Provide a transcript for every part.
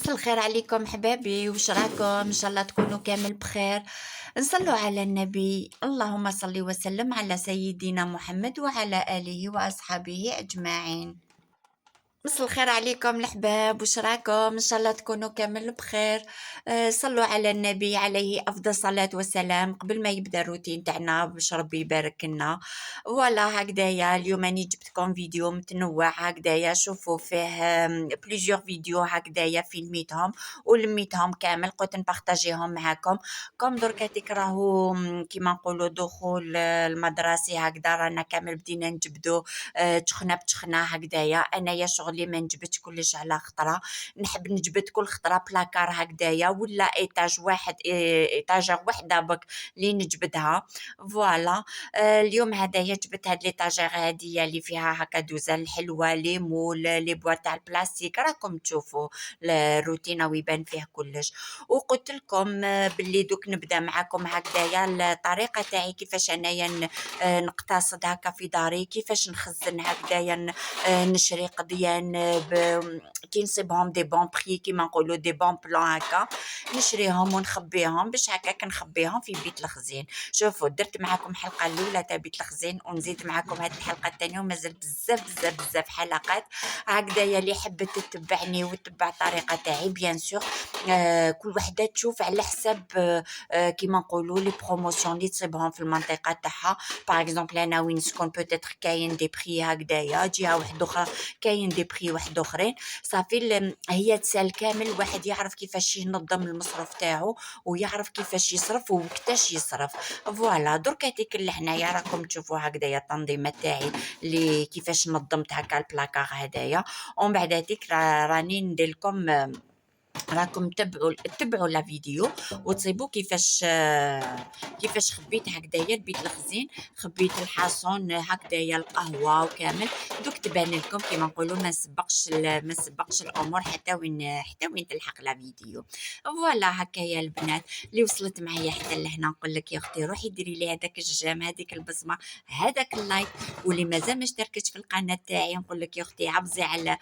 مساء الخير عليكم حبايبي، وش راكم؟ ان شاء الله تكونوا كامل بخير. نصلوا على النبي، اللهم صل وسلم على سيدنا محمد وعلى آله وأصحابه أجمعين. مسا الخير عليكم الحباب، وش راكم؟ ان شاء الله تكونوا كامل بخير. صلوا على النبي عليه افضل صلاة والسلام قبل ما يبدا الروتين تاعنا باش ربي يبارك لنا. فوالا هكذايا اليوم راني جبتكم فيديو متنوع هكذايا، شوفوا فيه بليزيور فيديو هكذايا فيلميتهم ولميتهم كامل، قلت نبارطاجيهم معاكم. كم دركا تكرهوا كيما نقولوا دخول المدرسي هكذا، رانا كامل بدينا نجبدو تخنه بتخنه هكذايا. انايا شغلي ما نجبدش كلش على خطره، نحب نجبد كل خطره بلاكار هكذايا ولا ايطاج واحد، ايطاجه وحده بك اللي نجبدها. فوالا اليوم هدايا جبت هاد ليطاجير هادية اللي فيها هكا دوزان الحلوه لي مول لي بواط تاع البلاستيك، راكم تشوفوا الروتين ويبان فيه كلش. وقلت لكم باللي دوك نبدا معاكم هكذايا الطريقه تاعي كيفاش انايا نقتصد هكا في داري، كيفاش نخزن هكذايا، نشري قضيان كي نصيبهم دي بون بري كيما نقولوا دي بون بلان هكا، نشريهم ونخبيهم باش هكاك نخبيهم في بيت الخزين. شوفوا درت معاكم الحلقه الاولى تاع بيت الخزين، ونزيد معاكم هذه الحلقه الثانيه، ومازال بزاف بزاف بزاف حلقات هكذايا اللي حبت تتبعني وتتبع الطريقه تاعي بيان سور. كل وحده تشوف على حسب كيما نقولوا لي بروموسيون اللي تصيبهم في المنطقه تاعها. باغ اكزومبل انا وين نسكن بوتيتر كاين دي بري هكذايا، جهه واحده اخرى كاين دي بري واحد اخرين. صافي هي تسال كامل الواحد يعرف كيفاش ينظم المصروف تاعو ويعرف كيفاش يصرف ووقتاش يصرف. فوالا دركا ديك اللي حنايا راكم تشوفوا هكذايا التنظيمات تاعي اللي كيفاش نظمت هكا البلاكار هدايا. ومن بعد هذيك راني ندير لكم، راكم تبعوا لا فيديو وتصيبوا كيفاش خبيت هكذايا البيت الخزين، خبيت الحاصون هكذايا القهوه وكامل. دوك تبان لكم كيما نقولوا ما نسبقش الامور حتى وين تلحق لا فيديو. فوالا هكايا البنات اللي وصلت معايا حتى لهنا، نقول لك يا اختي روحي ديري لي هذاك الجيم، هذيك البصمه، هذاك اللايك. واللي مازال ما اشتركتش في القناه تاعي نقول لك يا اختي عبزي على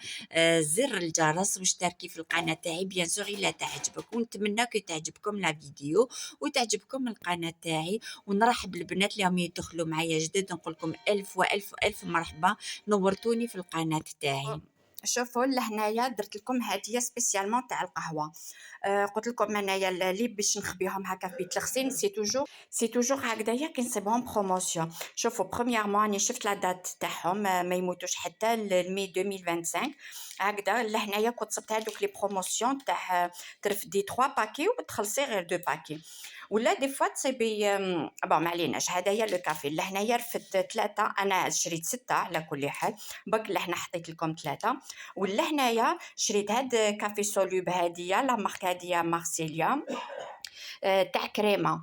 زر الجرس واشتركي في القناه تاعي بيان سور الا تعجبك. ونتمنى كي تعجبكم لا فيديو وتعجبكم القناه تاعي. ونرحب البنات اللي هم يدخلوا معايا جدد، نقول لكم الف والف الف مرحبا، نورتوني في القناه تاعي. شوفوا لهنايا درت لكم هديه سبيسيالمون تاع القهوه. قلت لكم انايا اللي باش نخبيهم هكا في بيت الغسيل سي توجور هكذايا كي نصيبهم بروموسيون. شوفوا برومييرمون راني شفت لا دات تاعهم ما يموتوش حتى المي 2025 هكذا. لهنايا كنت صبت هذوك لي بروموسيون تاع ترفدي 3 باكي وتخلصي غير 2 باكي، ولا دي فوا تصيبي بون ما عليناش. هدايا لو كافي لهنايا رفدت 3، انا شريت 6 على كل حال، بك لهنا حطيت لكم 3. ولهنايا شريت هاد كافي سولوب هاديه لا مارك هاديه مارسيليا تاع كريمه.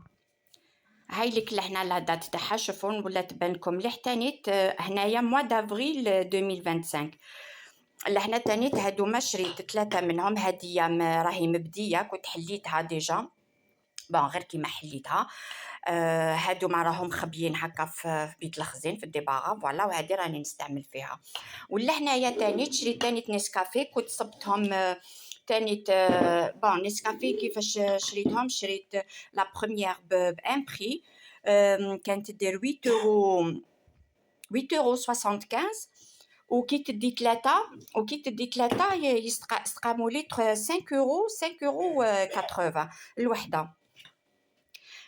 هاي لك لهنا لا دات تاعها، شوفوا ولا تبان لكم لي حتانيت هنايا موا دافريل 2025. لهنا تانيت هادوما شريت 3 منهم هديه راهي مبديه، كنت حليتها ديجا بون غير كيما حليتها. هادوما راهم خبيين هكا في بيت الخزين في الديباغا فوالا، وهادي راني نستعمل فيها. ولا هنايا تاني شريت تاني نسكافيه كنت صبتهم تاني بون نسكافيه كيفاش شريتهم. شريت لا بروميير بان بري كانت دير 8 € 75. وكي تدي 3 يستقاموا لي 5 € 80 الوحده.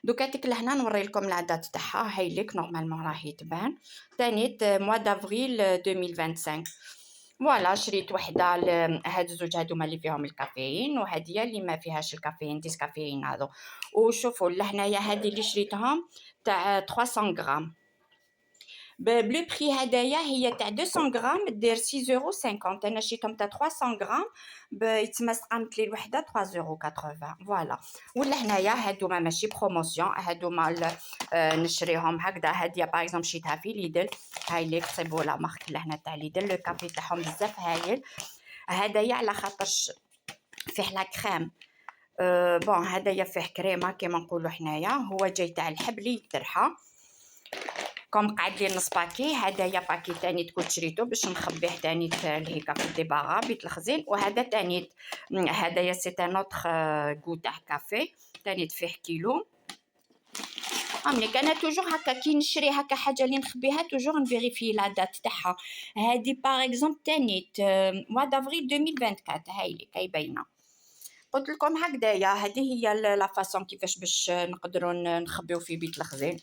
دوكا تك لهنا نوري لكم العداد تاعها، هاي لك نورمالمون راهي تبان تانيت موا دافريل 2025. فوالا شريت وحده هاد الزوج هادوما اللي فيهم الكافيين، وهاديه اللي ما فيهاش الكافيين ديسكافيين هادو. وشوفوا لهنايا هادي اللي شريتهم تاع 300 غرام بلو بري. هدايا هي تاع 200 غرام دير 6,50 €. انا شريتهم تاع 300 غرام يتسمى قامت لي الوحده 3,80 €. فوالا. ولا هنايا هادوما ماشي بروموسيون، هادوما نشريهم هكذا هديه. باغ اكزومبل شريتها في ليدل، هاي لي تصيبوا لا مارك لهنا تاع ليدل، لو كافي تاعهم بزاف هايل. هدايا على خاطرش فيه لا كريم. بون هدايا فيه كريمه كيما نقولوا حنايا، هو جاي تاع الحبلي الترحه. كوم قعد لي نص باكي. هدايا باكي تاني كنت شريته باش نخبيه تاني لهيكا في الديباغا بيت الخزين. وهذا تاني هدايا سي ان اوتر كو تاع كافي تاني فيه كيلو. ملي كان توجور هكا كي نشري هكا حاجه اللي نخبيها توجور نفيريفي لا دات تاعها. هادي باغ اكزومبل تاني موا دافريل 2024 هاي اللي كاي باينه. قلت لكم هكذايا هذه هي لا فاصون كيفاش باش نقدروا نخبيو في بيت الخزين.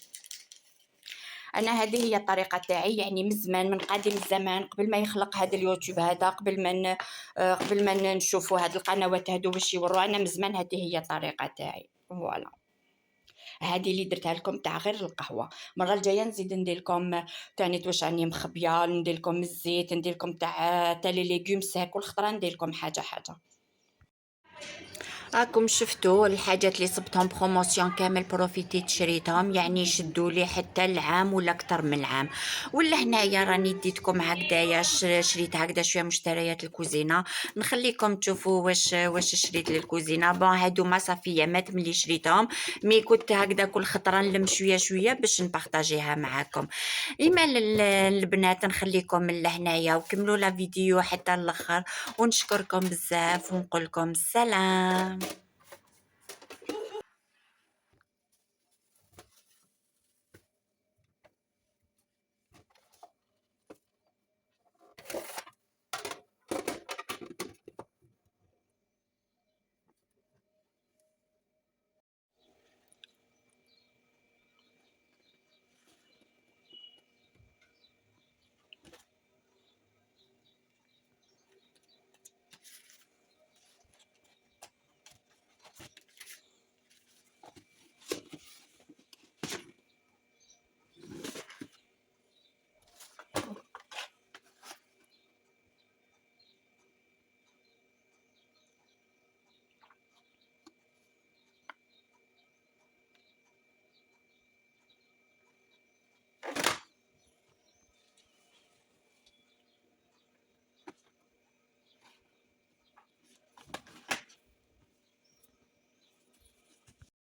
انا هذه هي الطريقه تاعي، يعني من زمان من قديم الزمان قبل ما يخلق هذا اليوتيوب هذا، قبل ما نشوفوا هذه القنوات هذو باش يوروا انا من زمان هذه هي الطريقه تاعي. فوالا هذه اللي درتها لكم تاع غير القهوه. المره الجايه نزيد ندير لكم تاني واش راني مخبيه، ندير لكم الزيت، ندير لكم تاع لي ليغوم ساك، كل خطره ندير لكم حاجه حاجه. راكم شفتوا الحاجات اللي صبتهم بروموسيون كامل بروفيتي شريتهم، يعني شدوا لي حتى العام ولا اكثر من العام. ولا هنايا راني ديتكم هكذايا شريت هكذا شويه مشتريات الكوزينه، نخليكم تشوفوا واش شريت للكوزينه. بون هادو ما صافيه مات ملي شريتهم، مي كنت هكذا كل خطره نلم شويه شويه باش نبارطاجيها معاكم. ايما البنات نخليكم لهنايا وكملوا لا فيديو حتى الاخر، ونشكركم بزاف ونقول لكم السلام.